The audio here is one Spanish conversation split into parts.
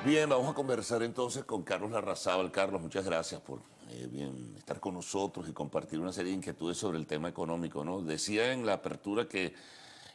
Bien, vamos a conversar entonces con Carlos Larrazábal. Carlos, muchas gracias por estar con nosotros y compartir una serie de inquietudes sobre el tema económico, ¿no? Decía en la apertura que,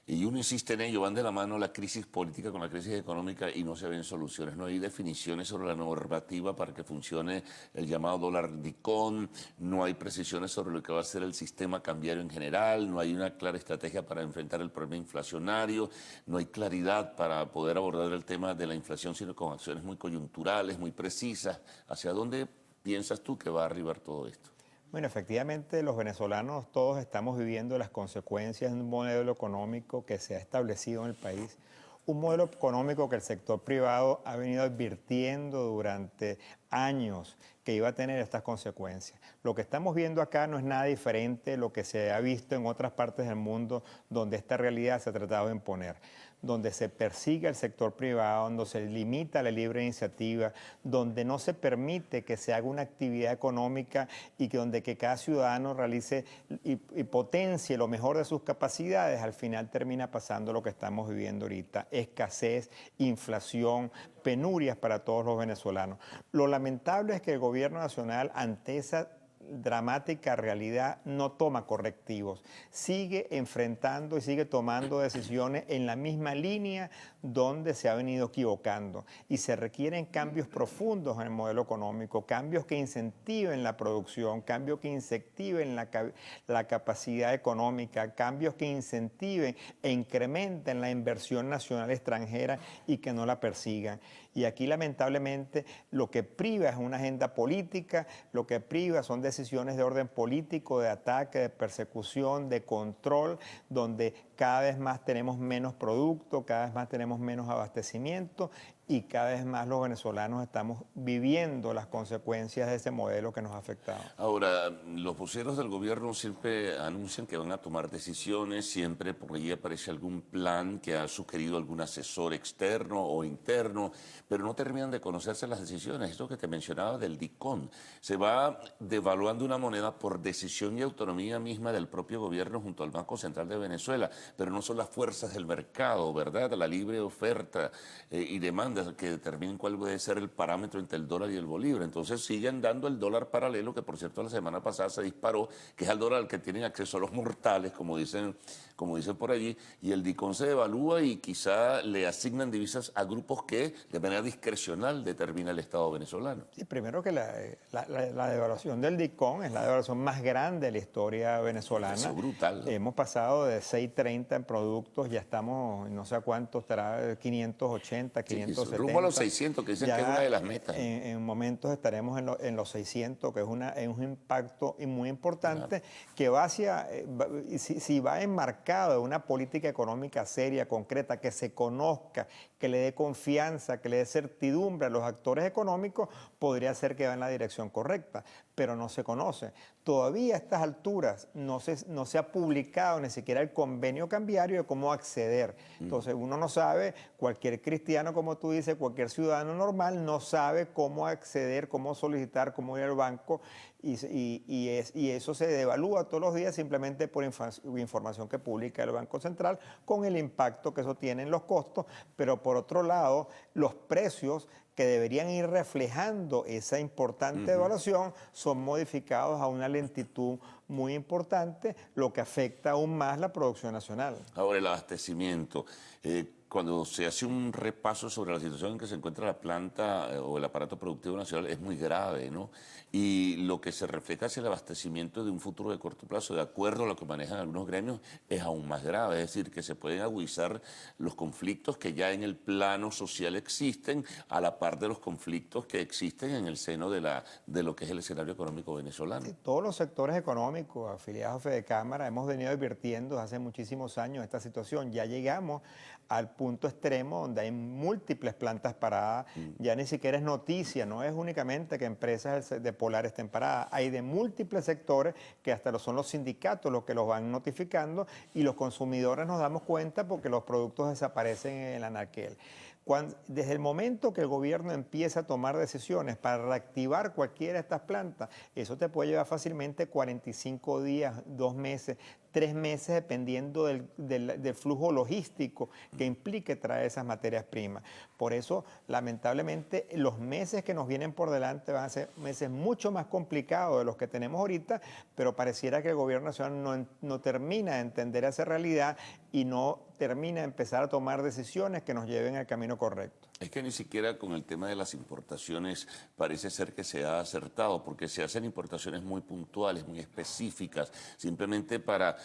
y uno insiste en ello, van de la mano la crisis política con la crisis económica y no se ven soluciones. No hay definiciones sobre la normativa para que funcione el llamado dólar DICOM, no hay precisiones sobre lo que va a ser el sistema cambiario en general, no hay una clara estrategia para enfrentar el problema inflacionario, no hay claridad para poder abordar el tema de la inflación, sino con acciones muy coyunturales, muy precisas. ¿Hacia dónde piensas tú que va a arribar todo esto? Bueno, efectivamente, los venezolanos todos estamos viviendo las consecuencias de un modelo económico que se ha establecido en el país, un modelo económico que el sector privado ha venido advirtiendo durante años que iba a tener estas consecuencias. Lo que estamos viendo acá no es nada diferente de lo que se ha visto en otras partes del mundo donde esta realidad se ha tratado de imponer, donde se persigue al sector privado, donde se limita la libre iniciativa, donde no se permite que se haga una actividad económica y que donde que cada ciudadano realice y potencie lo mejor de sus capacidades, al final termina pasando lo que estamos viviendo ahorita: escasez, inflación, penurias para todos los venezolanos. Lo lamentable es que el gobierno nacional, ante esa dramática realidad, no toma correctivos, sigue enfrentando y sigue tomando decisiones en la misma línea donde se ha venido equivocando, y se requieren cambios profundos en el modelo económico, cambios que incentiven la producción, cambios que incentiven la capacidad económica, cambios que incentiven e incrementen la inversión nacional extranjera y que no la persigan. Y aquí, lamentablemente, lo que priva es una agenda política, lo que priva son decisiones de orden político, de ataque, de persecución, de control, donde cada vez más tenemos menos producto, cada vez más tenemos menos abastecimiento y cada vez más los venezolanos estamos viviendo las consecuencias de ese modelo que nos ha afectado. Ahora, los voceros del gobierno siempre anuncian que van a tomar decisiones, siempre por allí aparece algún plan que ha sugerido algún asesor externo o interno, pero no terminan de conocerse las decisiones. Esto que te mencionaba del DICOM, se va devaluando una moneda por decisión y autonomía misma del propio gobierno junto al Banco Central de Venezuela, pero no son las fuerzas del mercado, ¿verdad? La libre oferta y demanda que determinen cuál puede ser el parámetro entre el dólar y el bolívar. Entonces siguen dando el dólar paralelo, que por cierto la semana pasada se disparó, que es el dólar al que tienen acceso los mortales, como dicen por allí, y el DICOM se devalúa y quizá le asignan divisas a grupos que de manera discrecional determina el Estado venezolano. Sí, primero que la devaluación del DICOM es la devaluación más grande de la historia Eso venezolana. es brutal, ¿no? Hemos pasado de 6.30 en productos, ya estamos, no sé a cuánto estará, 580, Sí, rumbo a los 570. 600, que dicen que es una Ya de las metas. en momentos estaremos en los 600, que es un impacto muy Claro. importante, que va hacia, si va enmarcado en una política económica seria, concreta, que se conozca, que le dé confianza, que le dé certidumbre a los actores económicos, podría ser que va en la dirección correcta, pero no se conoce. Todavía a estas alturas no se ha publicado ni siquiera el convenio cambiario de cómo acceder. Entonces uno no sabe, cualquier cristiano, como tú dices, cualquier ciudadano normal no sabe cómo acceder, cómo solicitar, cómo ir al banco, y eso se devalúa todos los días simplemente por información que publica el Banco Central, con el impacto que eso tiene en los costos, pero por otro lado, los precios que deberían ir reflejando esa importante devaluación son modificados a una lentitud muy importante, lo que afecta aún más la producción nacional. Ahora, el abastecimiento. Cuando se hace un repaso sobre la situación en que se encuentra la planta o el aparato productivo nacional, es muy grave, ¿no? Y lo que se refleja hacia el abastecimiento de un futuro de corto plazo, de acuerdo a lo que manejan algunos gremios, es aún más grave. Es decir, que se pueden agudizar los conflictos que ya en el plano social existen, a la par de los conflictos que existen en el seno de lo que es el escenario económico venezolano. Sí, todos los sectores económicos afiliados a Fedecámara hemos venido advirtiendo desde hace muchísimos años esta situación. Ya llegamos al punto extremo donde hay múltiples plantas paradas, ya ni siquiera es noticia, no es únicamente que empresas de Polar estén paradas, hay de múltiples sectores que hasta son los sindicatos los que los van notificando, y los consumidores nos damos cuenta porque los productos desaparecen en el anaquel. Desde el momento que el gobierno empieza a tomar decisiones para reactivar cualquiera de estas plantas, eso te puede llevar fácilmente 45 días, 2 meses, 3 meses dependiendo del flujo logístico que implique traer esas materias primas. Por eso, lamentablemente, los meses que nos vienen por delante van a ser meses mucho más complicados de los que tenemos ahorita, pero pareciera que el gobierno nacional no termina de entender esa realidad y no termina de empezar a tomar decisiones que nos lleven al camino correcto. Es que ni siquiera con el tema de las importaciones parece ser que se ha acertado, porque se hacen importaciones muy puntuales, muy específicas, simplemente para,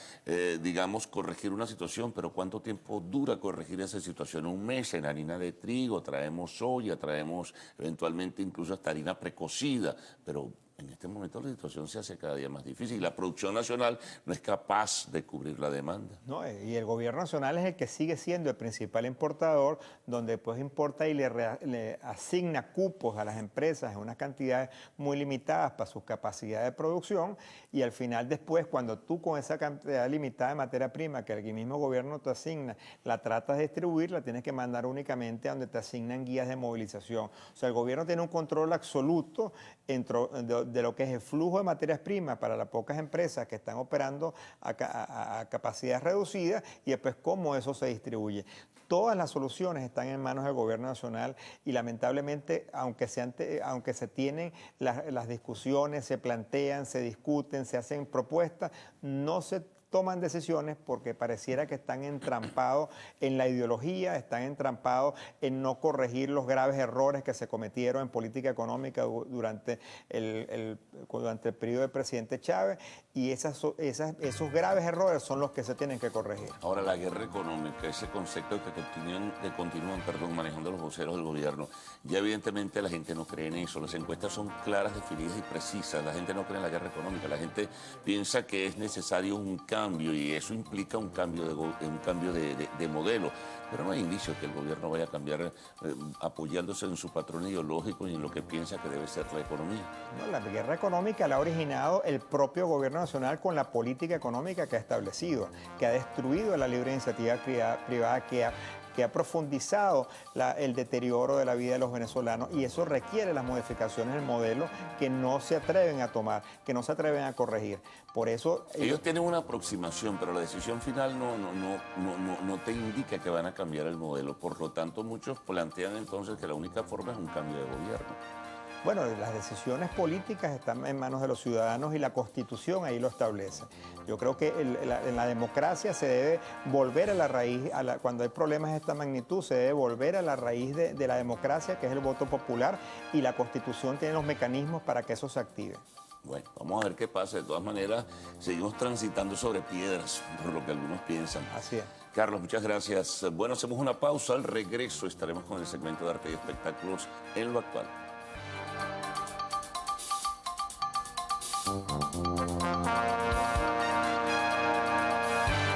digamos, corregir una situación, pero ¿cuánto tiempo dura corregir esa situación? Un mes en harina de trigo, traemos soya, traemos eventualmente incluso hasta harina precocida, pero en este momento la situación se hace cada día más difícil. La producción nacional no es capaz de cubrir la demanda. No, y el gobierno nacional es el que sigue siendo el principal importador, donde después importa y le asigna cupos a las empresas en unas cantidades muy limitadas para sus capacidades de producción, y al final después, cuando tú con esa cantidad limitada de materia prima que el mismo gobierno te asigna, la tratas de distribuir, la tienes que mandar únicamente a donde te asignan guías de movilización. O sea, el gobierno tiene un control absoluto de lo que es el flujo de materias primas para las pocas empresas que están operando a capacidades reducidas y después cómo eso se distribuye. Todas las soluciones están en manos del gobierno nacional y lamentablemente, aunque se tienen las discusiones, se plantean, se discuten, se hacen propuestas, no se toman decisiones porque pareciera que están entrampados en la ideología, están entrampados en no corregir los graves errores que se cometieron en política económica durante el periodo del presidente Chávez, y esos graves errores son los que se tienen que corregir. Ahora, la guerra económica, ese concepto que continúan manejando los voceros del gobierno, ya evidentemente la gente no cree en eso. Las encuestas son claras, definidas y precisas. La gente no cree en la guerra económica. La gente piensa que es necesario un cambio y eso implica un cambio de modelo. Pero no hay indicios que el gobierno vaya a cambiar apoyándose en su patrón ideológico y en lo que piensa que debe ser la economía. No, la guerra económica la ha originado el propio gobierno nacional con la política económica que ha establecido, que ha destruido la libre iniciativa privada, que ha profundizado el deterioro de la vida de los venezolanos, y eso requiere las modificaciones del modelo que no se atreven a tomar, que no se atreven a corregir. Por eso ellos tienen una aproximación, pero la decisión final no te indica que van a cambiar el modelo. Por lo tanto, muchos plantean entonces que la única forma es un cambio de gobierno. Bueno, las decisiones políticas están en manos de los ciudadanos y la Constitución ahí lo establece. Yo creo que en la democracia se debe volver a la raíz, cuando hay problemas de esta magnitud, se debe volver a la raíz de la democracia, que es el voto popular, y la Constitución tiene los mecanismos para que eso se active. Bueno, vamos a ver qué pasa. De todas maneras, seguimos transitando sobre piedras, por lo que algunos piensan. Así es. Carlos, muchas gracias. Bueno, hacemos una pausa. Al regreso estaremos con el segmento de arte y espectáculos en lo actual.